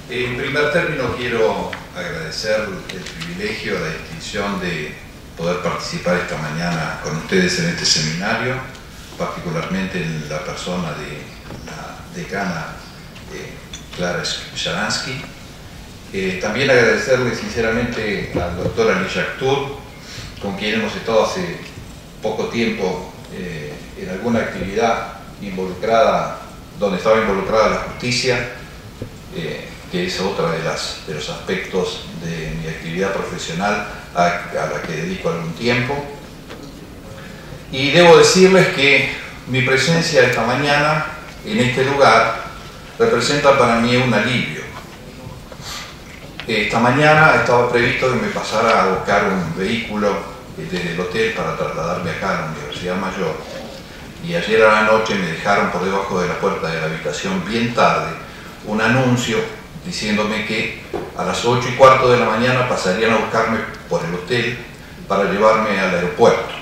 En primer término quiero agradecer el privilegio, la distinción de poder participar esta mañana con ustedes en este seminario, particularmente en la persona de la decana Clara Sharansky. También agradecerle sinceramente al doctor Ali Yaghtur, con quien hemos estado hace poco tiempo en alguna actividad involucrada, donde estaba involucrada la justicia, que es otra de los aspectos de mi actividad profesional a la que dedico algún tiempo. Y debo decirles que mi presencia esta mañana en este lugar representa para mí un alivio. Esta mañana estaba previsto que me pasara a buscar un vehículo desde el hotel para trasladarme acá a la Universidad Mayor, y ayer a la noche me dejaron por debajo de la puerta de la habitación bien tarde un anuncio diciéndome que a las 8:15 de la mañana pasarían a buscarme por el hotel para llevarme al aeropuerto.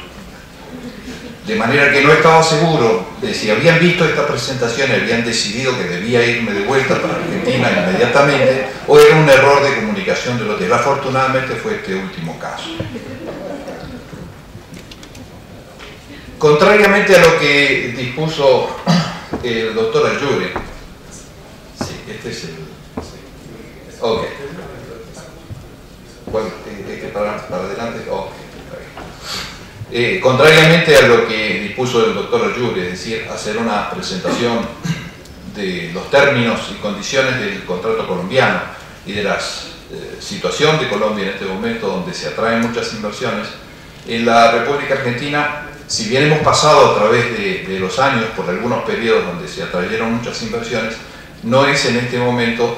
De manera que no estaba seguro de si habían visto esta presentación y habían decidido que debía irme de vuelta para Argentina inmediatamente, o era un error de comunicación del hotel. Afortunadamente fue este último caso. Contrariamente a lo que dispuso el doctor Ayure, sí, este es el... Ok. ¿Cuál? Para adelante. Ok. Contrariamente a lo que dispuso el doctor Ayure, es decir, hacer una presentación de los términos y condiciones del contrato colombiano y de la situación de Colombia en este momento, donde se atraen muchas inversiones, en la República Argentina, si bien hemos pasado a través de los años por algunos periodos donde se atrayeron muchas inversiones, no es en este momento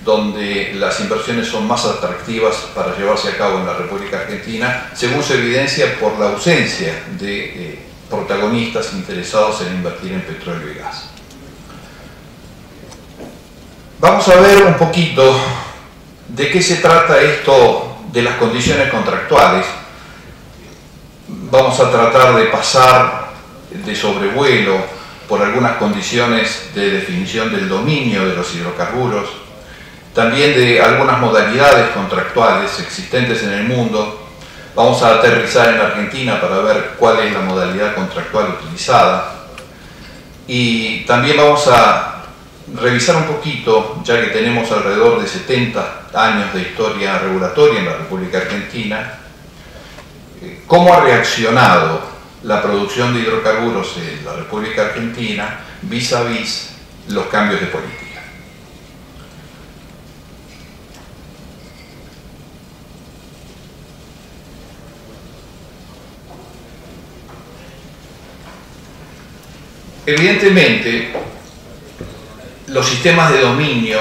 donde las inversiones son más atractivas para llevarse a cabo en la República Argentina, según se evidencia por la ausencia de protagonistas interesados en invertir en petróleo y gas. Vamos a ver un poquito de qué se trata esto de las condiciones contractuales. Vamos a tratar de pasar de sobrevuelo por algunas condiciones de definición del dominio de los hidrocarburos, también de algunas modalidades contractuales existentes en el mundo. Vamos a aterrizar en Argentina para ver cuál es la modalidad contractual utilizada, y también vamos a revisar un poquito, ya que tenemos alrededor de 70 años de historia regulatoria en la República Argentina, cómo ha reaccionado la producción de hidrocarburos en la República Argentina vis a vis los cambios de política. Evidentemente, los sistemas de dominio,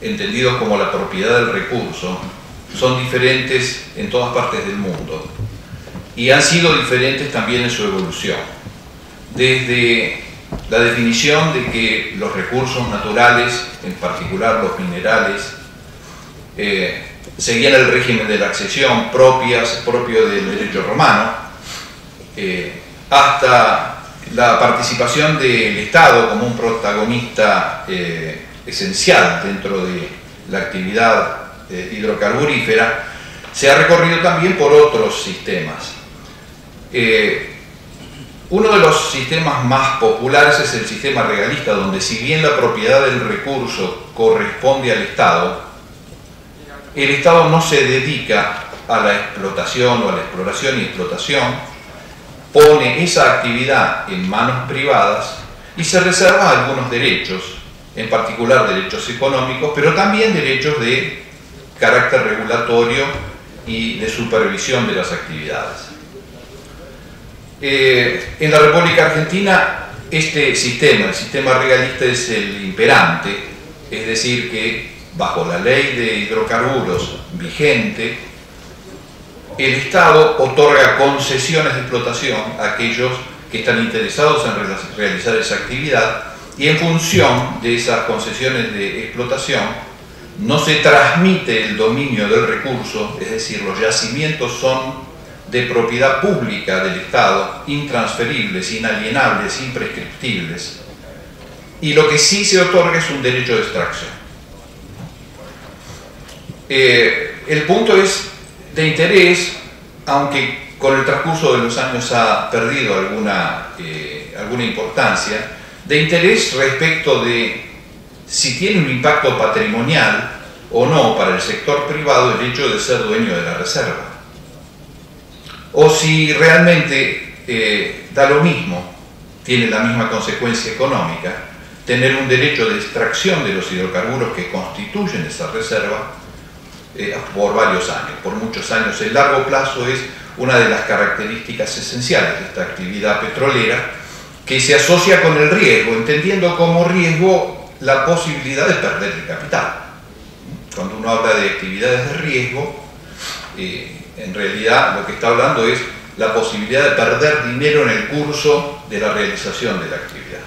entendidos como la propiedad del recurso, son diferentes en todas partes del mundo y han sido diferentes también en su evolución. Desde la definición de que los recursos naturales, en particular los minerales, seguían el régimen de la accesión propio del derecho romano, hasta la participación del Estado como un protagonista esencial dentro de la actividad hidrocarburífera, se ha recorrido también por otros sistemas. Uno de los sistemas más populares es el sistema regalista, donde si bien la propiedad del recurso corresponde al Estado, el Estado no se dedica a la explotación o a la exploración y explotación, pone esa actividad en manos privadas y se reserva algunos derechos, en particular derechos económicos, pero también derechos de carácter regulatorio y de supervisión de las actividades. En la República Argentina este sistema, el sistema regalista, es el imperante, es decir que bajo la ley de hidrocarburos vigente, el Estado otorga concesiones de explotación a aquellos que están interesados en realizar esa actividad, y en función de esas concesiones de explotación no se transmite el dominio del recurso, es decir, los yacimientos son de propiedad pública del Estado, intransferibles, inalienables, imprescriptibles, y lo que sí se otorga es un derecho de extracción. El punto es de interés, aunque con el transcurso de los años ha perdido alguna importancia, de interés respecto de si tiene un impacto patrimonial o no para el sector privado el hecho de ser dueño de la reserva, o si realmente da lo mismo, tiene la misma consecuencia económica, tener un derecho de extracción de los hidrocarburos que constituyen esa reserva por varios años, por muchos años. El largo plazo es una de las características esenciales de esta actividad petrolera, que se asocia con el riesgo, entendiendo como riesgo la posibilidad de perder el capital. Cuando uno habla de actividades de riesgo, en realidad lo que está hablando es la posibilidad de perder dinero en el curso de la realización de la actividad.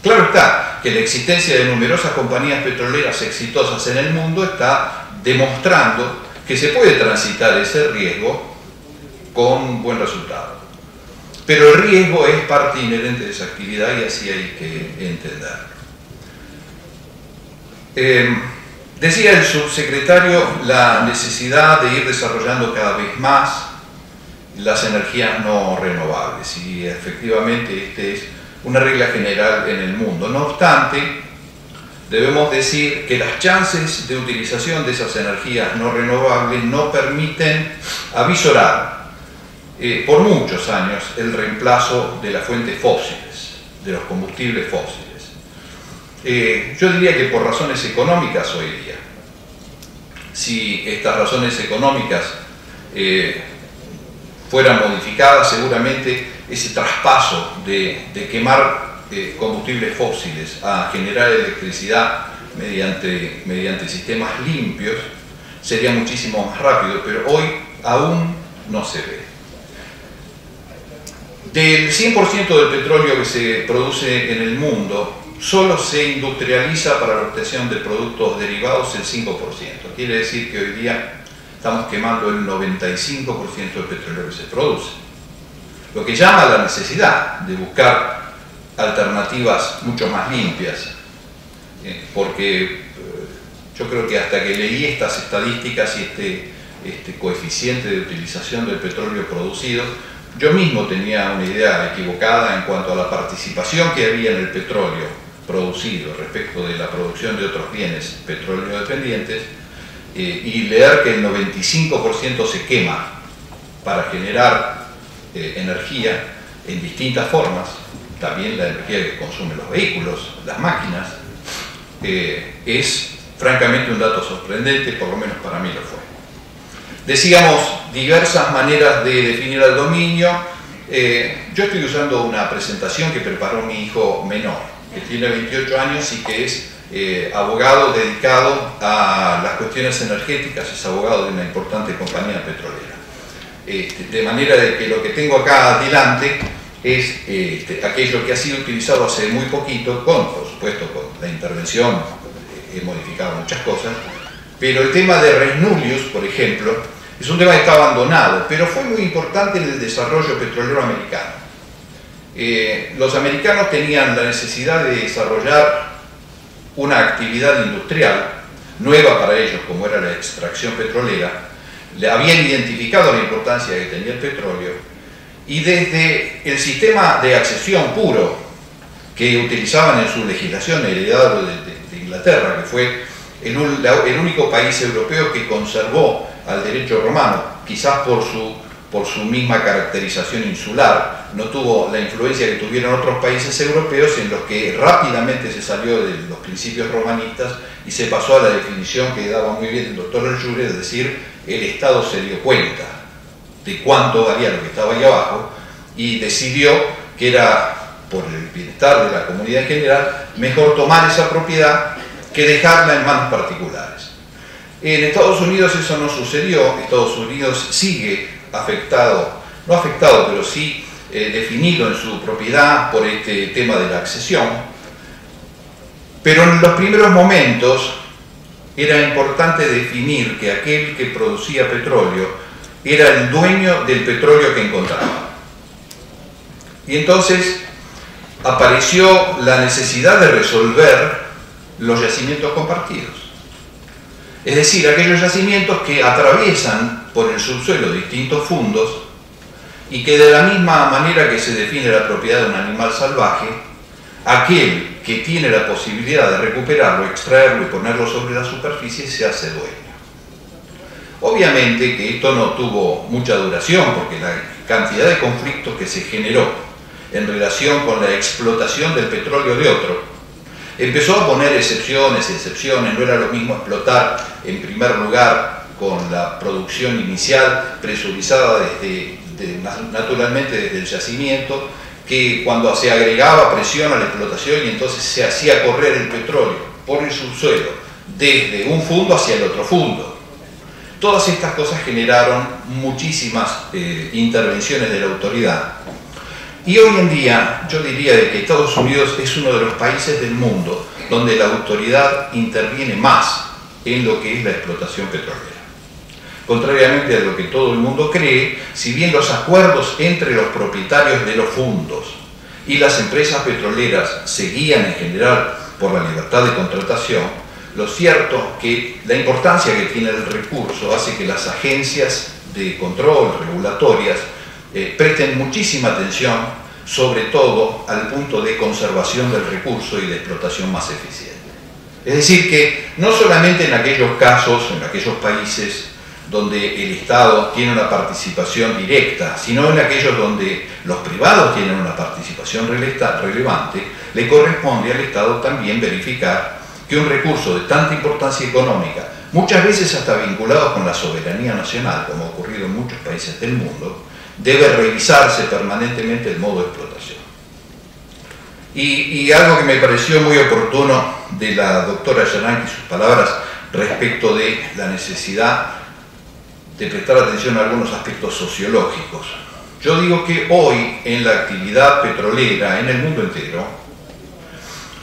Claro está que la existencia de numerosas compañías petroleras exitosas en el mundo está demostrando que se puede transitar ese riesgo con buen resultado. Pero el riesgo es parte inherente de esa actividad y así hay que entenderlo. Decía el subsecretario la necesidad de ir desarrollando cada vez más las energías no renovables, y efectivamente esta es una regla general en el mundo. No obstante, debemos decir que las chances de utilización de esas energías no renovables no permiten avisorar por muchos años el reemplazo de las fuentes fósiles, de los combustibles fósiles. Yo diría que por razones económicas hoy día. Si estas razones económicas fueran modificadas, seguramente ese traspaso de quemar combustibles fósiles a generar electricidad mediante sistemas limpios sería muchísimo más rápido, pero hoy aún no se ve. Del 100% del petróleo que se produce en el mundo, solo se industrializa para la obtención de productos derivados el 5%. Quiere decir que hoy día estamos quemando el 95% del petróleo que se produce. Lo que llama a la necesidad de buscar alternativas mucho más limpias, porque yo creo que hasta que leí estas estadísticas y este coeficiente de utilización del petróleo producido, yo mismo tenía una idea equivocada en cuanto a la participación que había en el petróleo producido respecto de la producción de otros bienes petróleo dependientes, y leer que el 95% se quema para generar energía en distintas formas, también la energía que consumen los vehículos, las máquinas, es francamente un dato sorprendente, por lo menos para mí lo fue. Decíamos diversas maneras de definir el dominio. Yo estoy usando una presentación que preparó mi hijo menor, que tiene 28 años y que es abogado dedicado a las cuestiones energéticas, es abogado de una importante compañía petrolera. De manera de que lo que tengo acá adelante es aquello que ha sido utilizado hace muy poquito, por supuesto con la intervención, he modificado muchas cosas, pero el tema de res nullius, por ejemplo, es un tema que está abandonado, pero fue muy importante en el desarrollo petrolero americano. Los americanos tenían la necesidad de desarrollar una actividad industrial nueva para ellos, como era la extracción petrolera. Le habían identificado la importancia que tenía el petróleo, y desde el sistema de accesión puro que utilizaban en su legislación heredado de Inglaterra, que fue el único país europeo que conservó al derecho romano, quizás por su misma caracterización insular, no tuvo la influencia que tuvieron otros países europeos en los que rápidamente se salió de los principios romanistas y se pasó a la definición que daba muy bien el doctor Lejulle, es decir, el Estado se dio cuenta de cuánto valía lo que estaba ahí abajo y decidió que era, por el bienestar de la comunidad en general, mejor tomar esa propiedad que dejarla en manos particulares. En Estados Unidos eso no sucedió. Estados Unidos sigue afectado, no afectado, pero sí definido en su propiedad por este tema de la accesión, pero en los primeros momentos era importante definir que aquel que producía petróleo era el dueño del petróleo que encontraba. Y entonces apareció la necesidad de resolver los yacimientos compartidos. Es decir, aquellos yacimientos que atraviesan por el subsuelo distintos fundos y que de la misma manera que se define la propiedad de un animal salvaje, aquel que tiene la posibilidad de recuperarlo, extraerlo y ponerlo sobre la superficie se hace dueño. Obviamente que esto no tuvo mucha duración porque la cantidad de conflictos que se generó en relación con la explotación del petróleo de otro empezó a poner excepciones, no era lo mismo explotar en primer lugar con la producción inicial presurizada naturalmente desde el yacimiento, que cuando se agregaba presión a la explotación y entonces se hacía correr el petróleo por el subsuelo desde un fundo hacia el otro fundo. Todas estas cosas generaron muchísimas intervenciones de la autoridad. Y hoy en día yo diría de que Estados Unidos es uno de los países del mundo donde la autoridad interviene más en lo que es la explotación petrolera. Contrariamente a lo que todo el mundo cree, si bien los acuerdos entre los propietarios de los fondos y las empresas petroleras se guían en general por la libertad de contratación, lo cierto es que la importancia que tiene el recurso hace que las agencias de control regulatorias presten muchísima atención, sobre todo al punto de conservación del recurso y de explotación más eficiente. Es decir, que no solamente en aquellos casos, en aquellos países donde el Estado tiene una participación directa, sino en aquellos donde los privados tienen una participación relevante, le corresponde al Estado también verificar que un recurso de tanta importancia económica, muchas veces hasta vinculado con la soberanía nacional, como ha ocurrido en muchos países del mundo, debe revisarse permanentemente el modo de explotación. Y algo que me pareció muy oportuno de la doctora Yaranqui, sus palabras respecto de la necesidad de prestar atención a algunos aspectos sociológicos. Yo digo que hoy en la actividad petrolera en el mundo entero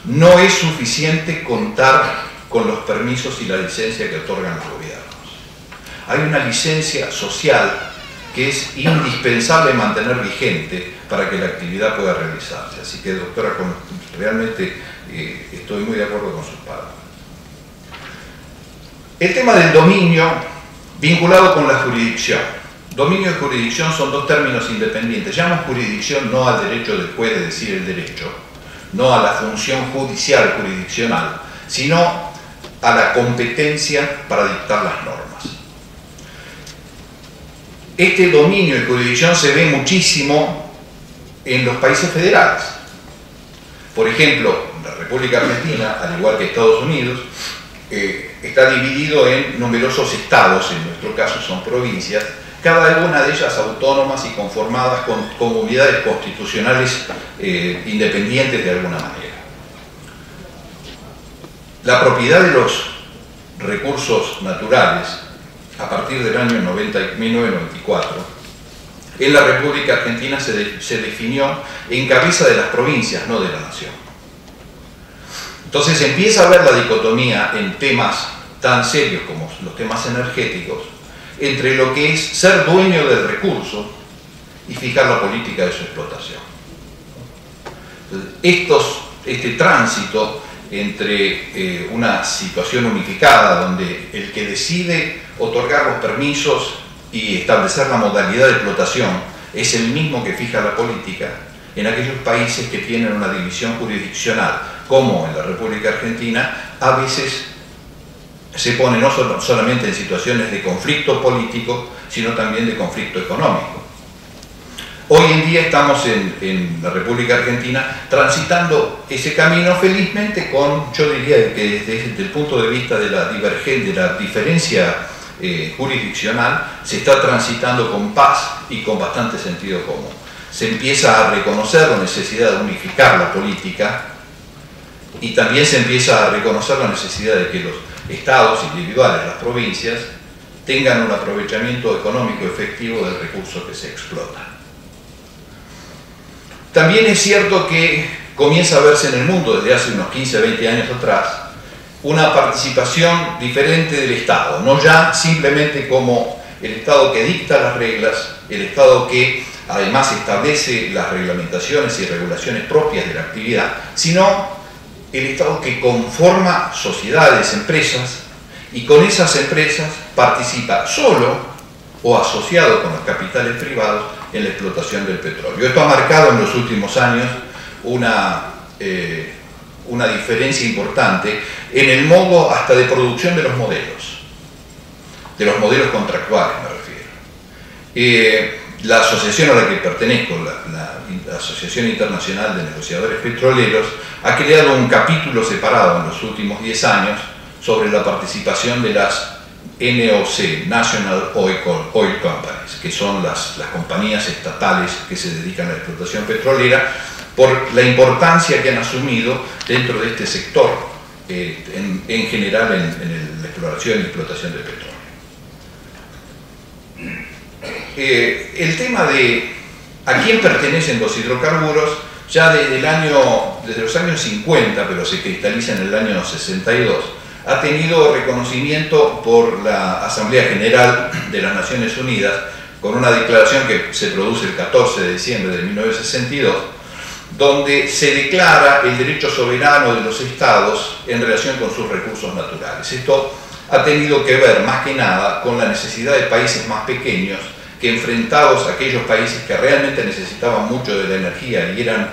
no es suficiente contar con los permisos y la licencia que otorgan los gobiernos. Hay una licencia social que es indispensable mantener vigente para que la actividad pueda realizarse. Así que, doctora, realmente estoy muy de acuerdo con sus palabras. El tema del dominio vinculado con la jurisdicción. Dominio y jurisdicción son dos términos independientes. Llamo jurisdicción no al derecho del juez de decir el derecho, no a la función judicial jurisdiccional, sino a la competencia para dictar las normas. Este dominio y jurisdicción se ve muchísimo en los países federales. Por ejemplo, la República Argentina, al igual que Estados Unidos, está dividido en numerosos estados, en nuestro caso son provincias, cada una de ellas autónomas y conformadas con comunidades constitucionales independientes de alguna manera. La propiedad de los recursos naturales, a partir del año 1994, en la República Argentina se definió en cabeza de las provincias, no de la nación. Entonces empieza a haber la dicotomía en temas tan serios como los temas energéticos, entre lo que es ser dueño del recurso y fijar la política de su explotación. Este tránsito entre una situación unificada donde el que decide otorgar los permisos y establecer la modalidad de explotación es el mismo que fija la política, en aquellos países que tienen una división jurisdiccional, como en la República Argentina, a veces se pone no solamente en situaciones de conflicto político, sino también de conflicto económico. Hoy en día estamos en la República Argentina transitando ese camino felizmente con, yo diría que desde el punto de vista de la diferencia jurisdiccional, se está transitando con paz y con bastante sentido común. Se empieza a reconocer la necesidad de unificar la política y también se empieza a reconocer la necesidad de que los estados individuales, las provincias, tengan un aprovechamiento económico efectivo del recurso que se explota. También es cierto que comienza a verse en el mundo desde hace unos 15, 20 años atrás una participación diferente del Estado, no ya simplemente como el Estado que dicta las reglas, el Estado que además establece las reglamentaciones y regulaciones propias de la actividad, sino el Estado que conforma sociedades, empresas, y con esas empresas participa solo o asociado con los capitales privados en la explotación del petróleo. Esto ha marcado en los últimos años una diferencia importante en el modo hasta de producción de los modelos contractuales me refiero. La asociación a la que pertenezco, la Asociación Internacional de Negociadores Petroleros, ha creado un capítulo separado en los últimos 10 años sobre la participación de las NOC, National Oil Companies, que son las compañías estatales que se dedican a la explotación petrolera, por la importancia que han asumido dentro de este sector, en general en la exploración y explotación del petróleo. El tema de a quién pertenecen los hidrocarburos, ya desde los años 50, pero se cristaliza en el año 62, ha tenido reconocimiento por la Asamblea General de las Naciones Unidas, con una declaración que se produce el 14 de diciembre de 1962, donde se declara el derecho soberano de los estados en relación con sus recursos naturales. Esto ha tenido que ver más que nada con la necesidad de países más pequeños que, enfrentados a aquellos países que realmente necesitaban mucho de la energía y eran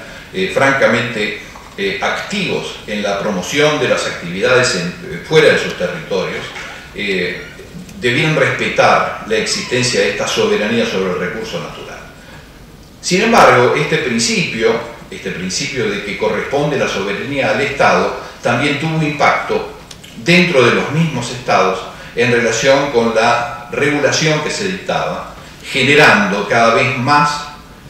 francamente activos en la promoción de las actividades fuera de sus territorios, debían respetar la existencia de esta soberanía sobre el recurso natural. Sin embargo, este principio de que corresponde la soberanía al Estado también tuvo un impacto dentro de los mismos estados en relación con la regulación que se dictaba, generando cada vez más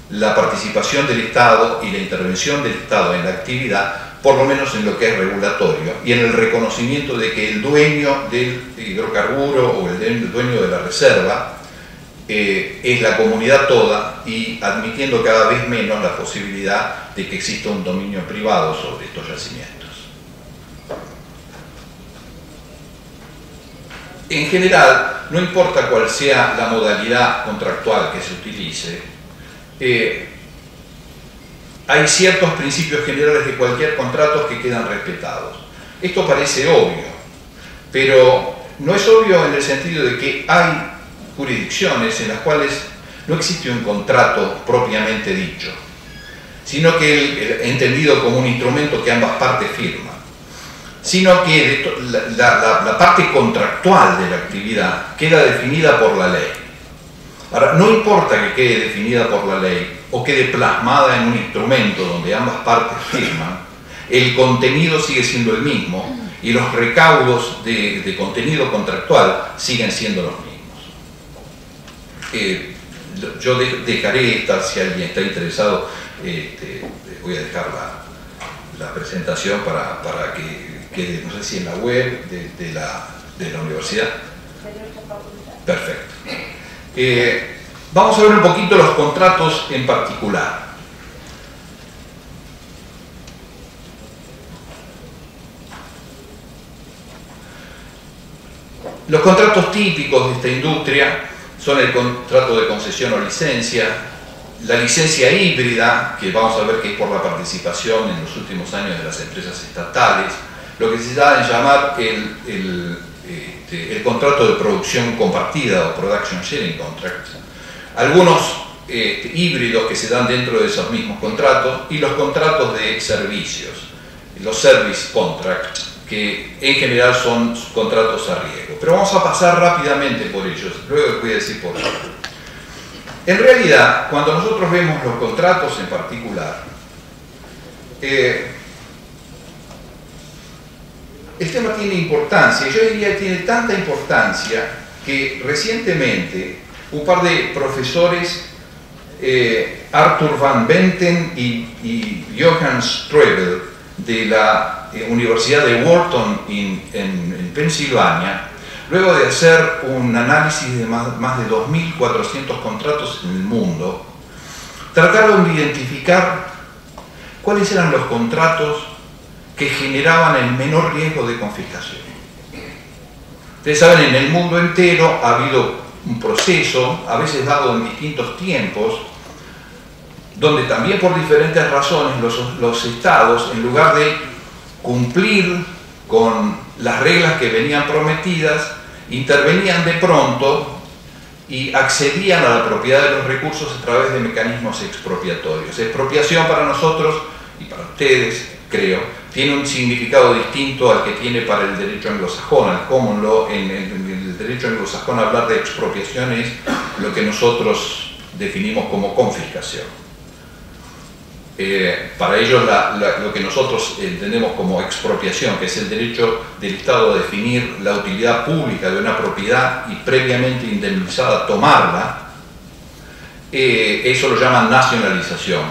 la participación del Estado y la intervención del Estado en la actividad, por lo menos en lo que es regulatorio, y en el reconocimiento de que el dueño del hidrocarburo o el dueño de la reserva es la comunidad toda, y admitiendo cada vez menos la posibilidad de que exista un dominio privado sobre estos yacimientos. En general, no importa cuál sea la modalidad contractual que se utilice, hay ciertos principios generales de cualquier contrato que quedan respetados. Esto parece obvio, pero no es obvio en el sentido de que hay jurisdicciones en las cuales no existe un contrato propiamente dicho, sino que entendido como un instrumento que ambas partes firman, sino que la parte contractual de la actividad queda definida por la ley. Ahora, no importa que quede definida por la ley o quede plasmada en un instrumento donde ambas partes firman, el contenido sigue siendo el mismo y los recaudos de contenido contractual siguen siendo los mismos. Yo dejaré esta, si alguien está interesado, voy a dejar la presentación para que no sé si en la web de la universidad. Perfecto. Vamos a ver un poquito los contratos en particular. Los contratos típicos de esta industria son el contrato de concesión o licencia, la licencia híbrida, que vamos a ver que es por la participación en los últimos años de las empresas estatales, lo que se da en llamar el contrato de producción compartida o Production Sharing Contract, algunos híbridos que se dan dentro de esos mismos contratos, y los contratos de servicios, los Service Contracts, que en general son contratos a riesgo. Pero vamos a pasar rápidamente por ellos, luego les voy a decir por qué. En realidad, cuando nosotros vemos los contratos en particular, el tema tiene importancia, yo diría que tiene tanta importancia que recientemente un par de profesores, Arthur Van Benten y Johann Strebel, de la Universidad de Wharton en Pensilvania, luego de hacer un análisis de más de 2.400 contratos en el mundo, trataron de identificar cuáles eran los contratos que generaban el menor riesgo de confiscación. Ustedes saben, en el mundo entero ha habido un proceso, a veces dado en distintos tiempos, donde también por diferentes razones los estados, en lugar de cumplir con las reglas que venían prometidas, intervenían de pronto y accedían a la propiedad de los recursos a través de mecanismos expropiatorios. Expropiación para nosotros y para ustedes, creo, tiene un significado distinto al que tiene para el derecho anglosajón, al common law. En el derecho anglosajón hablar de expropiación es lo que nosotros definimos como confiscación. Para ellos lo que nosotros entendemos como expropiación, que es el derecho del Estado a definir la utilidad pública de una propiedad y previamente indemnizada tomarla, eso lo llaman nacionalización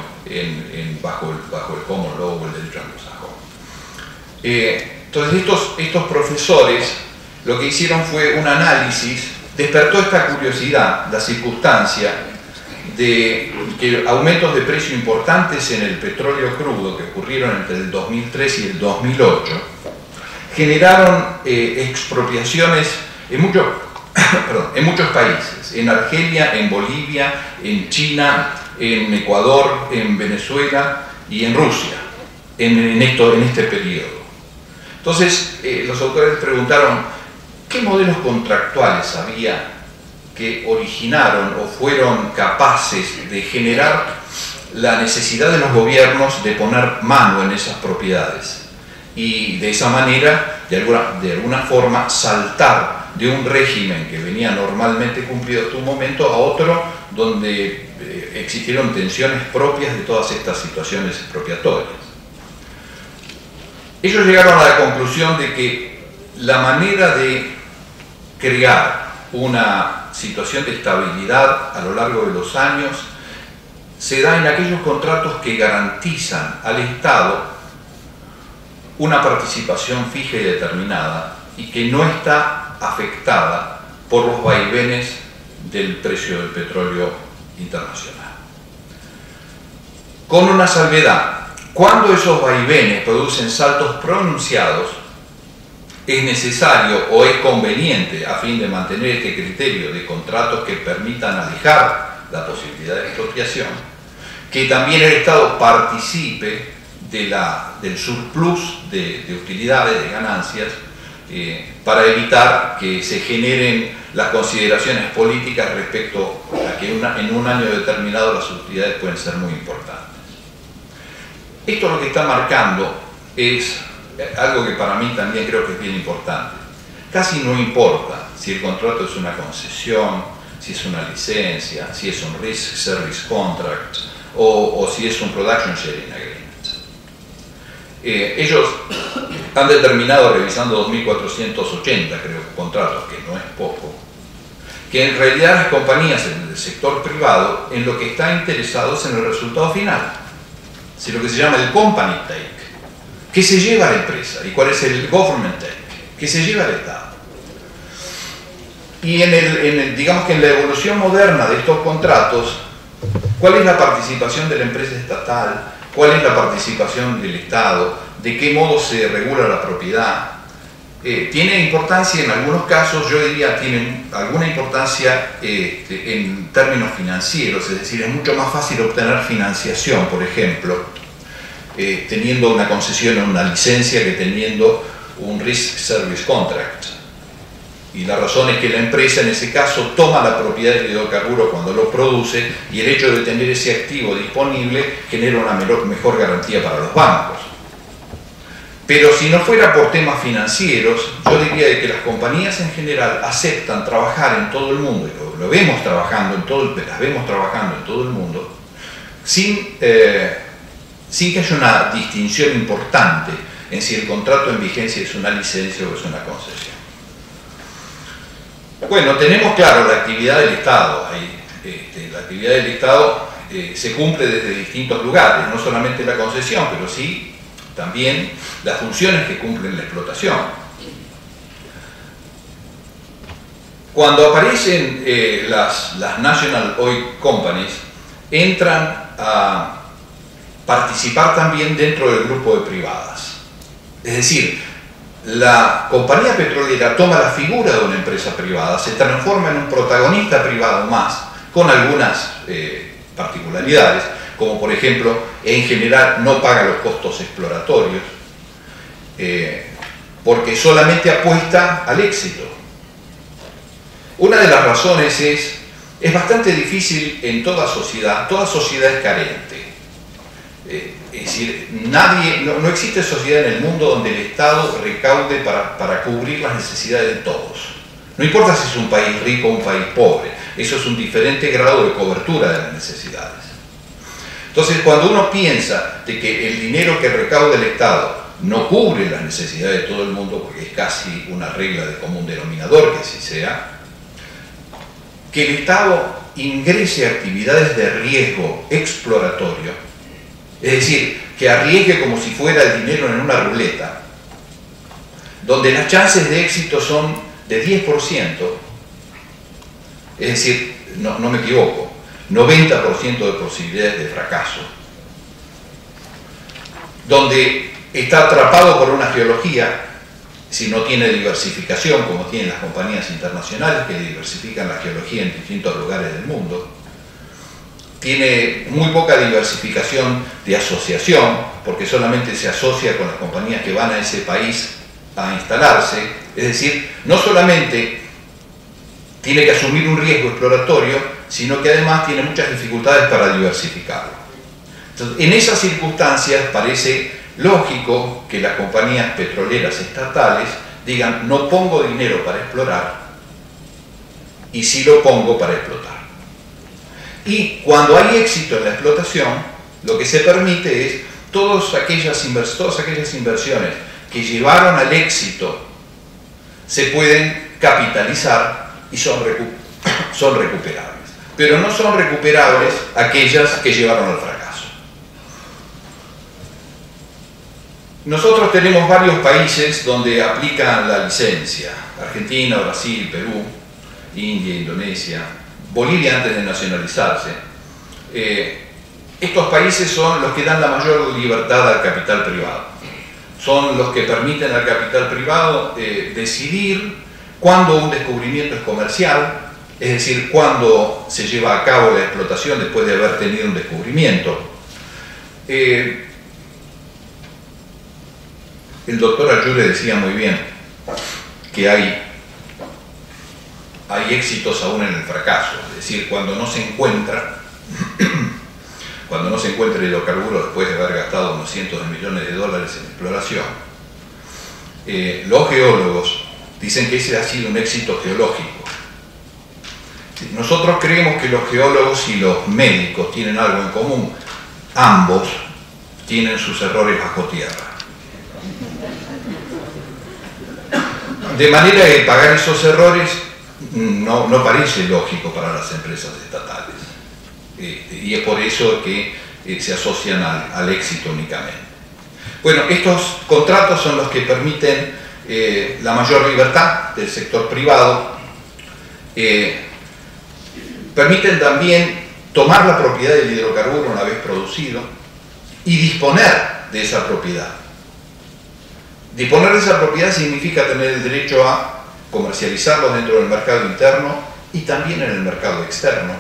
bajo el common law o el derecho anglosajón. Entonces estos profesores lo que hicieron fue un análisis, despertó esta curiosidad, la circunstancia de que aumentos de precio importantes en el petróleo crudo que ocurrieron entre el 2003 y el 2008 generaron expropiaciones en muchos países, en Argelia, en Bolivia, en China, en Ecuador, en Venezuela y en Rusia, en este periodo. Entonces los autores preguntaron qué modelos contractuales había que originaron o fueron capaces de generar la necesidad de los gobiernos de poner mano en esas propiedades y de esa manera, de alguna forma, saltar de un régimen que venía normalmente cumplido hasta un momento a otro donde existieron tensiones propias de todas estas situaciones expropiatorias. Ellos llegaron a la conclusión de que la manera de crear una situación de estabilidad a lo largo de los años se da en aquellos contratos que garantizan al Estado una participación fija y determinada y que no está afectada por los vaivenes del precio del petróleo internacional. Con una salvedad: cuando esos vaivenes producen saltos pronunciados, es necesario o es conveniente, a fin de mantener este criterio de contratos que permitan alejar la posibilidad de expropiación, que también el Estado participe del surplus de utilidades, de ganancias, para evitar que se generen las consideraciones políticas respecto a que en un año determinado las utilidades pueden ser muy importantes. Esto lo que está marcando es algo que para mí también creo que es bien importante. Casi no importa si el contrato es una concesión, si es una licencia, si es un Risk Service Contract o si es un Production Sharing Agreement. Ellos han determinado, revisando 2.480 creo contratos, que no es poco, que en realidad las compañías del sector privado en lo que están interesados en el resultado final, si lo que se llama el company take, ¿qué se lleva la empresa? ¿Y cuál es el government take? ¿Qué se lleva el Estado? Y digamos que en la evolución moderna de estos contratos, ¿cuál es la participación de la empresa estatal? ¿Cuál es la participación del Estado? ¿De qué modo se regula la propiedad? Tiene importancia en algunos casos, yo diría, tienen alguna importancia en términos financieros, es decir, es mucho más fácil obtener financiación, por ejemplo, teniendo una concesión o una licencia que teniendo un Risk Service Contract. Y la razón es que la empresa en ese caso toma la propiedad del hidrocarburo cuando lo produce y el hecho de tener ese activo disponible genera una mejor garantía para los bancos. Pero si no fuera por temas financieros, yo diría que las compañías en general aceptan trabajar en todo el mundo, y lo vemos trabajando las vemos trabajando en todo el mundo, sin que haya una distinción importante en si el contrato en vigencia es una licencia o es una concesión. Bueno, tenemos claro la actividad del Estado. La actividad del Estado se cumple desde distintos lugares, no solamente la concesión, pero sí también las funciones que cumplen la explotación. Cuando aparecen las National Oil Companies, entran a participar también dentro del grupo de privadas. Es decir, la compañía petrolera toma la figura de una empresa privada, se transforma en un protagonista privado más, con algunas particularidades, como por ejemplo, en general no paga los costos exploratorios, porque solamente apuesta al éxito. Una de las razones es bastante difícil en toda sociedad es carente. Es decir, no existe sociedad en el mundo donde el Estado recaude para cubrir las necesidades de todos. No importa si es un país rico o un país pobre, eso es un diferente grado de cobertura de las necesidades. Entonces, cuando uno piensa de que el dinero que recauda el Estado no cubre las necesidades de todo el mundo, porque es casi una regla de común denominador que así sea, que el Estado ingrese a actividades de riesgo exploratorio, es decir, que arriesgue como si fuera el dinero en una ruleta, donde las chances de éxito son de 10%, es decir, no me equivoco, 90% de posibilidades de fracaso, donde está atrapado por una geología, si no tiene diversificación como tienen las compañías internacionales que diversifican la geología en distintos lugares del mundo, tiene muy poca diversificación de asociación, porque solamente se asocia con las compañías que van a ese país a instalarse, es decir, no solamente tiene que asumir un riesgo exploratorio, sino que además tiene muchas dificultades para diversificarlo. Entonces, en esas circunstancias parece lógico que las compañías petroleras estatales digan: no pongo dinero para explorar y sí lo pongo para explotar. Y cuando hay éxito en la explotación, lo que se permite es todas aquellas inversiones que llevaron al éxito se pueden capitalizar y son recuperables. Pero no son recuperables aquellas que llevaron al fracaso. Nosotros tenemos varios países donde aplican la licencia: Argentina, Brasil, Perú, India, Indonesia, Bolivia antes de nacionalizarse. Estos países son los que dan la mayor libertad al capital privado. Son los que permiten al capital privado decidir cuándo un descubrimiento es comercial, es decir, cuándo se lleva a cabo la explotación después de haber tenido un descubrimiento. El doctor Ayure decía muy bien que hay éxitos aún en el fracaso, es decir, cuando no se encuentra el hidrocarburo después de haber gastado unos cientos de millones de dólares en exploración. Los geólogos dicen que ese ha sido un éxito geológico. Nosotros creemos que los geólogos y los médicos tienen algo en común: ambos tienen sus errores bajo tierra. De manera que pagar esos errores no parece lógico para las empresas estatales. Y es por eso que se asocian al éxito únicamente. Bueno, estos contratos son los que permiten la mayor libertad del sector privado, permiten también tomar la propiedad del hidrocarburo una vez producido y disponer de esa propiedad. Disponer de esa propiedad significa tener el derecho a comercializarlo dentro del mercado interno y también en el mercado externo.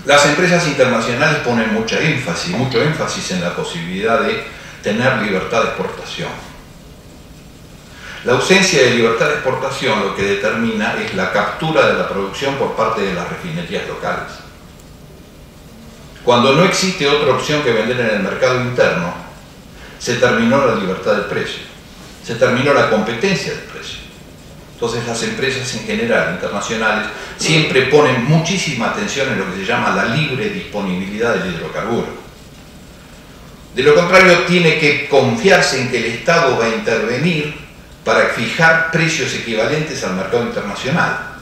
Las empresas internacionales ponen mucho énfasis en la posibilidad de tener libertad de exportación. La ausencia de libertad de exportación lo que determina es la captura de la producción por parte de las refinerías locales. Cuando no existe otra opción que vender en el mercado interno, se terminó la libertad del precio, se terminó la competencia del precio. Entonces las empresas en general, internacionales, siempre ponen muchísima atención en lo que se llama la libre disponibilidad del hidrocarburo. De lo contrario, tiene que confiarse en que el Estado va a intervenir para fijar precios equivalentes al mercado internacional.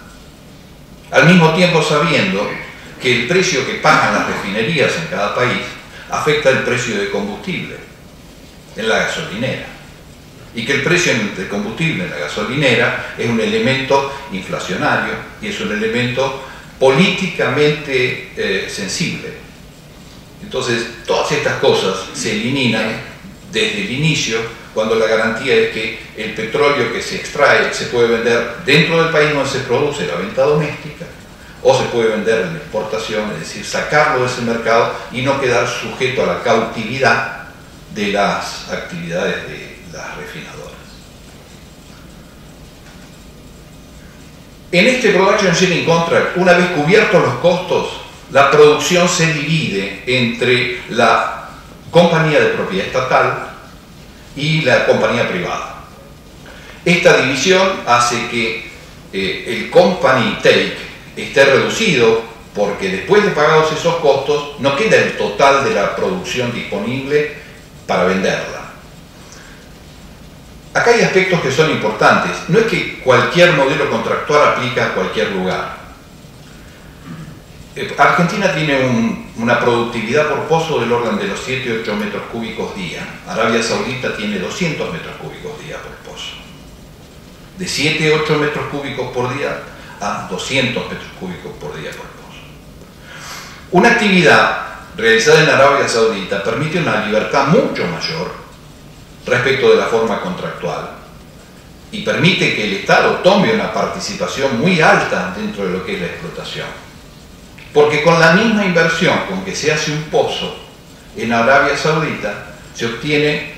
Al mismo tiempo sabiendo que el precio que pagan las refinerías en cada país afecta el precio de combustible en la gasolinera, y que el precio del combustible en la gasolinera es un elemento inflacionario y es un elemento políticamente sensible. Entonces, todas estas cosas se eliminan desde el inicio, cuando la garantía es que el petróleo que se extrae se puede vender dentro del país donde se produce, la venta doméstica, o se puede vender en exportación, es decir, sacarlo de ese mercado y no quedar sujeto a la cautividad de las actividades de las refinadoras. En este Production Sharing Contract, una vez cubiertos los costos, la producción se divide entre la compañía de propiedad estatal y la compañía privada. Esta división hace que el company take esté reducido, porque después de pagados esos costos no queda el total de la producción disponible para venderla. Acá hay aspectos que son importantes. No es que cualquier modelo contractual aplica a cualquier lugar. Argentina tiene una productividad por pozo del orden de los 7-8 metros cúbicos día. Arabia Saudita tiene 200 metros cúbicos día por pozo. De 7-8 metros cúbicos por día a 200 metros cúbicos por día por pozo. Una actividad realizada en Arabia Saudita permite una libertad mucho mayor respecto de la forma contractual y permite que el Estado tome una participación muy alta dentro de lo que es la explotación. Porque con la misma inversión con que se hace un pozo en Arabia Saudita se obtiene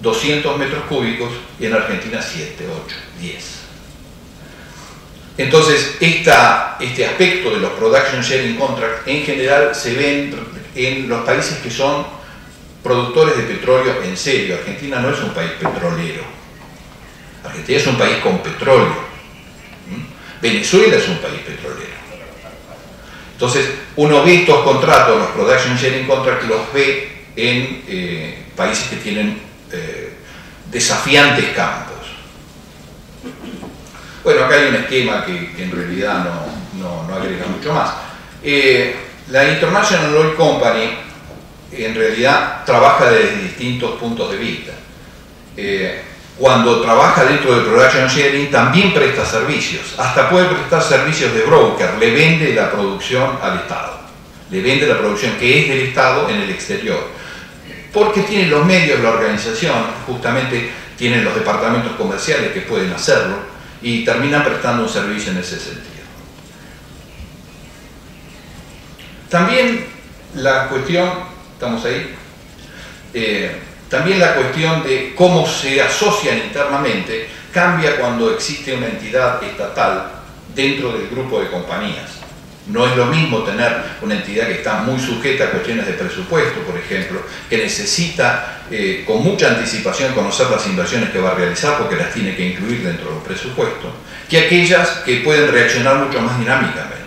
200 metros cúbicos y en Argentina 7, 8, 10. Entonces, este aspecto de los Production Sharing Contracts en general se ven en los países que son productores de petróleo en serio. Argentina no es un país petrolero. Argentina es un país con petróleo. Venezuela es un país petrolero. Entonces, uno ve estos contratos, los Production Sharing Contracts, los ve en países que tienen desafiantes campos. Bueno, acá hay un esquema que en realidad no agrega mucho más. La International Oil Company en realidad trabaja desde distintos puntos de vista. Cuando trabaja dentro del Production Sharing también presta servicios, hasta puede prestar servicios de broker, le vende la producción al Estado, le vende la producción que es del Estado en el exterior, porque tiene los medios, la organización, justamente tienen los departamentos comerciales que pueden hacerlo y terminan prestando un servicio en ese sentido. También la cuestión, ¿estamos ahí? También la cuestión de cómo se asocian internamente cambia cuando existe una entidad estatal dentro del grupo de compañías. No es lo mismo tener una entidad que está muy sujeta a cuestiones de presupuesto, por ejemplo, que necesita con mucha anticipación conocer las inversiones que va a realizar porque las tiene que incluir dentro del presupuesto, que aquellas que pueden reaccionar mucho más dinámicamente.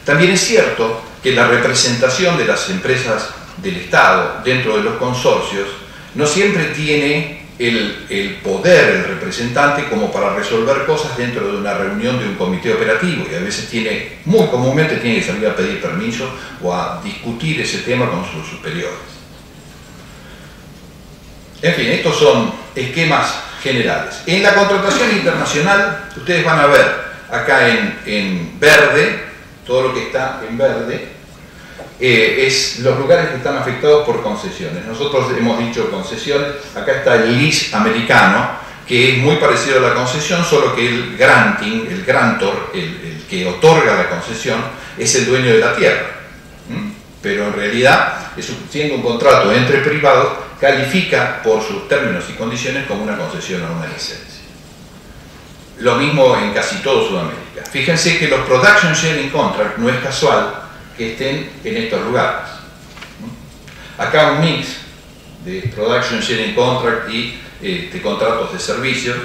También es cierto que la representación de las empresas del Estado dentro de los consorcios no siempre tiene el poder, el representante, como para resolver cosas dentro de una reunión de un comité operativo, y a veces muy comúnmente tiene que salir a pedir permiso o a discutir ese tema con sus superiores. En fin, estos son esquemas generales. En la contratación internacional, ustedes van a ver acá en verde, todo lo que está en verde, es los lugares que están afectados por concesiones. Nosotros hemos dicho concesiones, acá está el lease americano, que es muy parecido a la concesión, solo que el granting, el grantor, el que otorga la concesión, es el dueño de la tierra. Pero en realidad, siendo un contrato entre privados, califica por sus términos y condiciones como una concesión o una licencia. Lo mismo en casi todo Sudamérica. Fíjense que los Production Sharing Contracts no es casual que estén en estos lugares. Acá un mix de Production Sharing Contract y de contratos de servicios,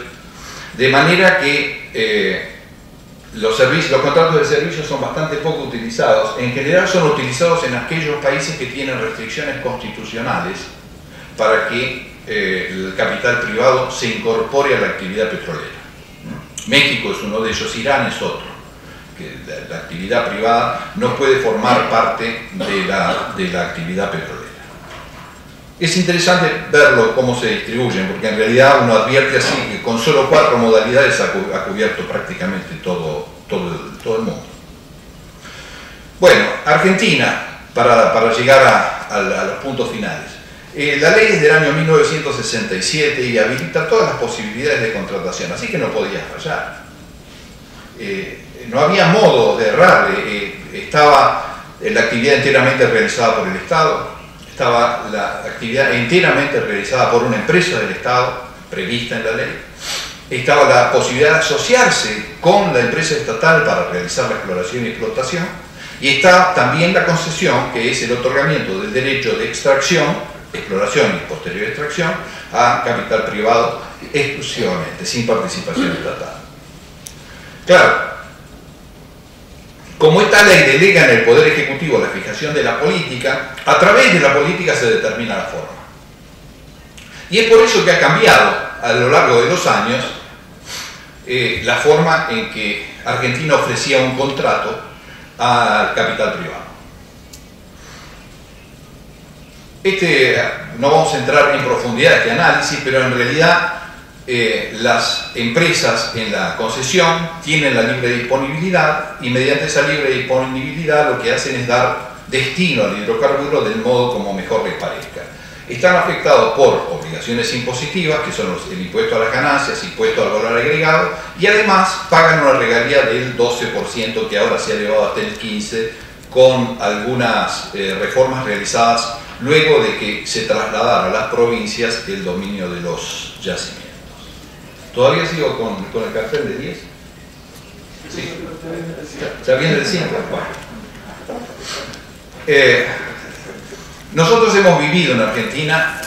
de manera que los contratos de servicios son bastante poco utilizados. En general son utilizados en aquellos países que tienen restricciones constitucionales para que el capital privado se incorpore a la actividad petrolera. México es uno de ellos, Irán es otro, que la actividad privada no puede formar parte de la actividad petrolera. Es interesante verlo cómo se distribuyen, porque en realidad uno advierte así que con solo 4 modalidades ha cubierto prácticamente todo el mundo. Bueno, Argentina, para llegar a los puntos finales. La ley es del año 1967 y habilita todas las posibilidades de contratación, así que no podía fallar. No había modo de errar, estaba la actividad enteramente realizada por el Estado, estaba la actividad enteramente realizada por una empresa del Estado, prevista en la ley, estaba la posibilidad de asociarse con la empresa estatal para realizar la exploración y explotación, y está también la concesión, que es el otorgamiento del derecho de extracción, exploración y posterior extracción, a capital privado exclusivamente, sin participación estatal. Claro, como esta ley delega en el Poder Ejecutivo la fijación de la política, a través de la política se determina la forma. Y es por eso que ha cambiado a lo largo de los años la forma en que Argentina ofrecía un contrato al capital privado. No vamos a entrar en profundidad en este análisis, pero en realidad las empresas en la concesión tienen la libre disponibilidad y mediante esa libre disponibilidad lo que hacen es dar destino al hidrocarburo del modo como mejor les parezca. Están afectados por obligaciones impositivas, que son el impuesto a las ganancias, impuesto al valor agregado, y además pagan una regalía del 12%, que ahora se ha elevado hasta el 15%, con algunas reformas realizadas luego de que se trasladara a las provincias el dominio de los yacimientos. ¿Todavía sigo con el cartel de 10? Sí. ¿Ya viene el 5? Bueno. Nosotros hemos vivido en Argentina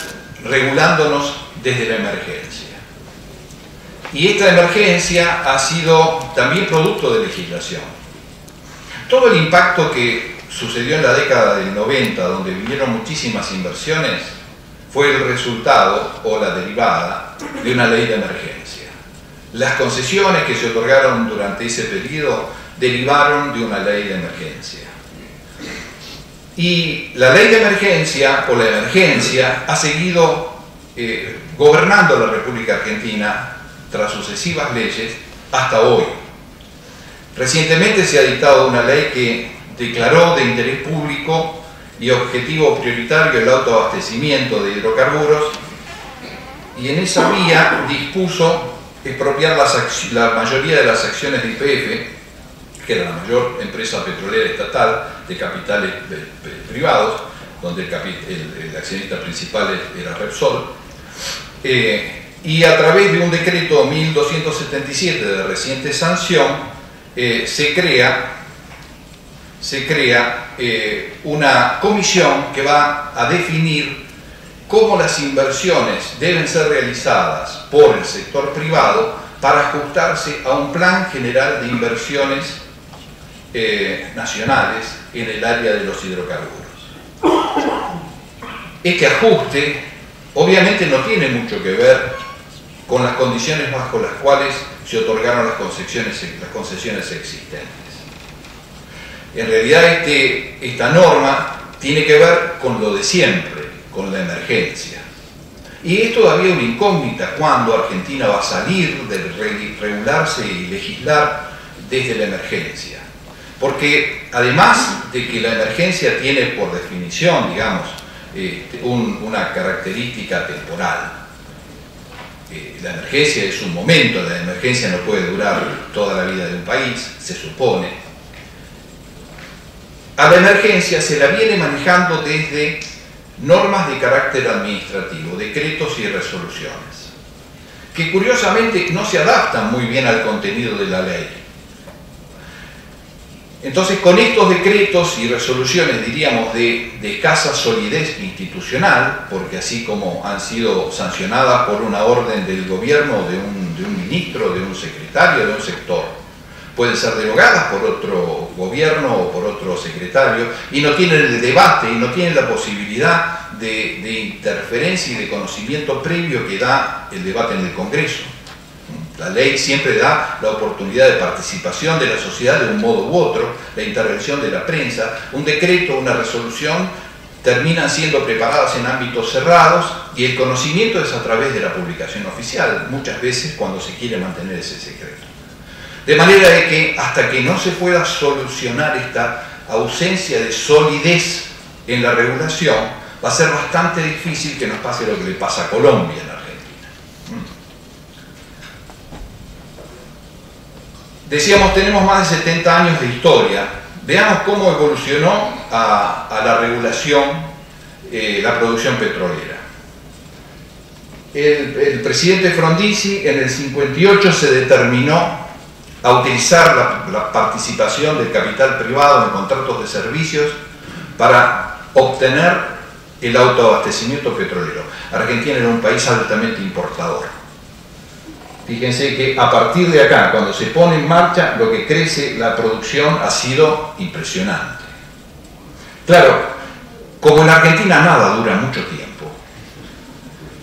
regulándonos desde la emergencia. Y esta emergencia ha sido también producto de legislación. Todo el impacto que sucedió en la década del 90, donde vinieron muchísimas inversiones, fue el resultado o la derivada de una ley de emergencia. Las concesiones que se otorgaron durante ese periodo derivaron de una ley de emergencia. Y la ley de emergencia, o la emergencia, ha seguido gobernando la República Argentina tras sucesivas leyes hasta hoy. Recientemente se ha dictado una ley que declaró de interés público y objetivo prioritario el autoabastecimiento de hidrocarburos, y en esa vía dispuso expropiar la mayoría de las acciones de YPF, que era la mayor empresa petrolera estatal de capitales privados, donde el accionista principal era Repsol, y a través de un decreto 1277 de reciente sanción se crea una comisión que va a definir cómo las inversiones deben ser realizadas por el sector privado para ajustarse a un plan general de inversiones nacionales en el área de los hidrocarburos. Este ajuste obviamente no tiene mucho que ver con las condiciones bajo las cuales se otorgaron las concesiones existentes. En realidad esta norma tiene que ver con lo de siempre, con la emergencia. Y es todavía una incógnita cuándo Argentina va a salir de regularse y legislar desde la emergencia. Porque además de que la emergencia tiene por definición, digamos, una característica temporal. La emergencia es un momento, la emergencia no puede durar toda la vida de un país, se supone. A la emergencia se la viene manejando desde normas de carácter administrativo, decretos y resoluciones, que curiosamente no se adaptan muy bien al contenido de la ley. Entonces, con estos decretos y resoluciones, diríamos, de escasa solidez institucional, porque así como han sido sancionadas por una orden del gobierno, de un ministro, de un secretario, de un sector, pueden ser derogadas por otro gobierno o por otro secretario, y no tienen el debate y no tienen la posibilidad de interferencia y de conocimiento previo que da el debate en el Congreso. La ley siempre da la oportunidad de participación de la sociedad de un modo u otro, la intervención de la prensa. Un decreto, una resolución, terminan siendo preparadas en ámbitos cerrados y el conocimiento es a través de la publicación oficial, muchas veces cuando se quiere mantener ese secreto. De manera de que hasta que no se pueda solucionar esta ausencia de solidez en la regulación, va a ser bastante difícil que nos pase lo que le pasa a Colombia en Argentina. Decíamos, tenemos más de 70 años de historia. Veamos cómo evolucionó a la regulación la producción petrolera. el presidente Frondizi en el 58 se determinó a utilizar la participación del capital privado en contratos de servicios para obtener el autoabastecimiento petrolero. Argentina era un país altamente importador. Fíjense que a partir de acá, cuando se pone en marcha, lo que crece la producción ha sido impresionante. Claro, como en Argentina nada dura mucho tiempo,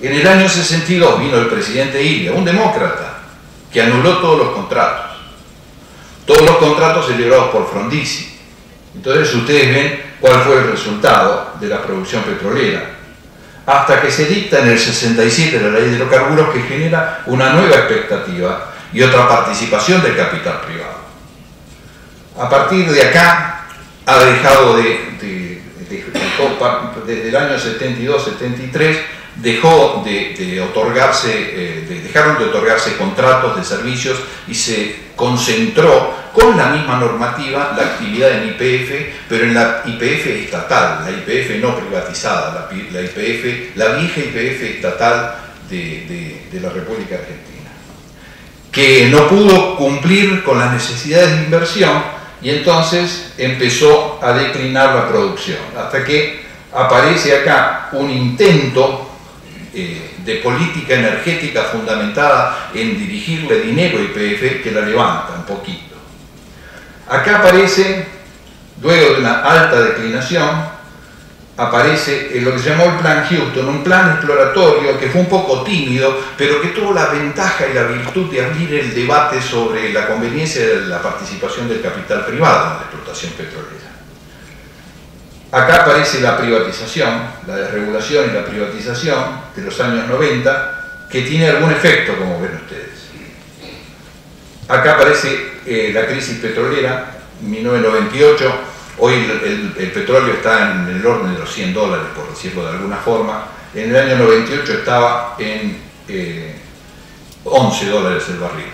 en el año 62 vino el presidente Ilia, un demócrata, que anuló todos los contratos celebrados por Frondizi. Entonces ustedes ven cuál fue el resultado de la producción petrolera, hasta que se dicta en el 67 la ley de hidrocarburos, que genera una nueva expectativa y otra participación del capital privado. A partir de acá ha dejado desde el año 72-73 dejaron de otorgarse contratos de servicios y se concentró con la misma normativa la actividad en YPF, pero en la YPF estatal, la YPF no privatizada, la vieja YPF estatal de la República Argentina, que no pudo cumplir con las necesidades de inversión y entonces empezó a declinar la producción, hasta que aparece acá un intento de política energética fundamentada en dirigirle dinero a YPF que la levanta un poquito. Acá aparece, luego de una alta declinación, aparece lo que se llamó el Plan Houston, un plan exploratorio que fue un poco tímido, pero que tuvo la ventaja y la virtud de abrir el debate sobre la conveniencia de la participación del capital privado en la explotación petrolera. Acá aparece la privatización, la desregulación y la privatización de los años 90, que tiene algún efecto, como ven ustedes. Acá aparece la crisis petrolera, 1998, hoy el petróleo está en el orden de los $100, por decirlo de alguna forma. En el año 98 estaba en $11 el barril.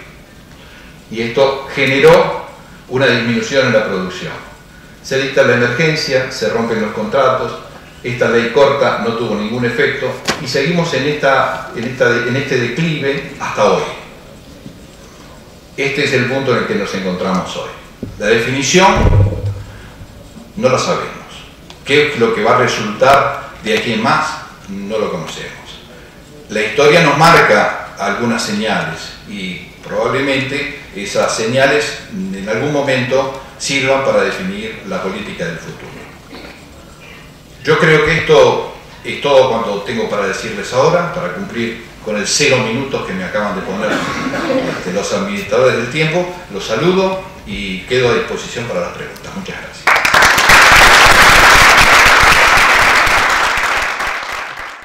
Y esto generó una disminución en la producción. Se dicta la emergencia, se rompen los contratos, esta ley corta no tuvo ningún efecto y seguimos en este declive hasta hoy. Este es el punto en el que nos encontramos hoy. La definición no la sabemos. ¿Qué es lo que va a resultar de aquí en más? No lo conocemos. La historia nos marca algunas señales y probablemente esas señales en algún momento sirvan para definir la política del futuro. Yo creo que esto es todo cuanto tengo para decirles ahora, para cumplir con el 0 minutos que me acaban de poner los administradores del tiempo. Los saludo y quedo a disposición para las preguntas. Muchas gracias.